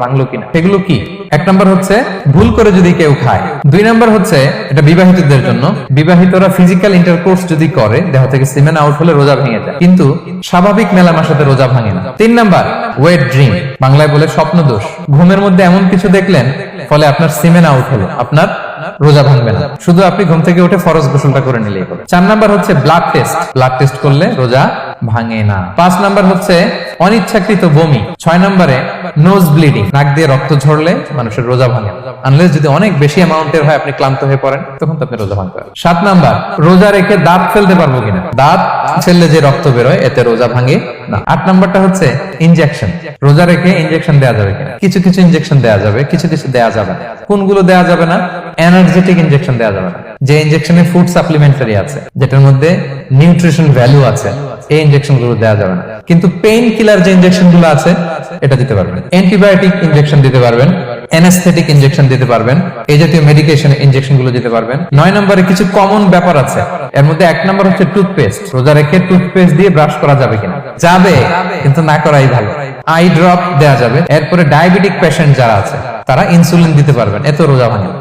ভাঙলো কিনা, সেগুলো কি? 1 নম্বর হচ্ছে ভুল করে যদি কেউ খায়। 2 নম্বর হচ্ছে এটা বিবাহিতদের জন্য, বিবাহিতরা ফিজিক্যাল ইন্টারকোর্স যদি করে দেহ থেকে সিমেন আউট হলে রোজা ভেঙে যায়, কিন্তু স্বাভাবিক মেলামেশার সাথে রোজা ভাঙে না। 3 নম্বর ওয়েট ড্রিম, বাংলায় বলে স্বপ্ন দোষ। ঘুমের মধ্যে এমন কিছু দেখলেন ফলে আপনার সিমেন আউট হলো, আপনার রোজা ভাঙবে না, শুধু আপনি ঘুম থেকে উঠে ফরজ গোসলটা করে নিলেই হবে। 4 নাম্বার হচ্ছে ব্লাড টেস্ট, ব্লাড টেস্ট করলে রোজা ভাঙে না। 5 নাম্বার হচ্ছে অনিচ্ছাকৃত বমি। 6 নম্বরে নোজ ব্লিডিং, নাক দিয়ে রক্ত ঝরলে মানুষের রোজা ভাঙে, আনলেস যদি অনেক বেশি অ্যামাউন্টের হয়, আপনি ক্লান্ত হয়ে পড়েন, তখন তো আপনি রোজা ভাঙতে পারেন। 7 নাম্বার রোজা রেখে দাঁত ফেলতে পারবো কিনা, দাঁত ফেললে যে রক্ত বেরোয় এতে রোজা ভাঙে না। 8 নাম্বারটা হচ্ছে ইনজেকশন, রোজা রেখে ইনজেকশন দেওয়া যাবে কিনা। কিছু কিছু ইনজেকশন দেওয়া যাবে, কিছু কিছু দেওয়া যাবে না। কোনগুলো দেওয়া যাবে না? এনার্জেটিক ইনজেকশন দেওয়া যাবে না, যে ইনজেকশনে ফুড সাপ্লিমেন্টারি আছে, যেটার মধ্যে নিউট্রিশন ভ্যালু আছে, এই ইনজেকশন গুলো দেওয়া যাবে না। কিন্তু পেইন কিলার যে ইনজেকশন গুলো আছে এটা দিতে পারবেন, অ্যান্টিবায়োটিক ইনজেকশন দিতে পারবেন, অ্যানেস্থেটিক ইনজেকশন দিতে পারবেন, এই জাতীয় মেডিকেশন ইনজেকশন গুলো দিতে পারবেন। 9 নম্বরে কিছু কমন ব্যাপার আছে, এর মধ্যে 1 নম্বর হচ্ছে টুথপেস্ট, রোজা রেখে টুথপেস্ট দিয়ে ব্রাশ করা যাবে কিনা, যাবে, কিন্তু না করাই ভালো। আই ড্রপ দেওয়া যাবে। এরপরে ডায়াবেটিক পেশেন্ট যারা আছে তারা ইনসুলিন দিতে পারবেন, এত রোজা ভাঙে।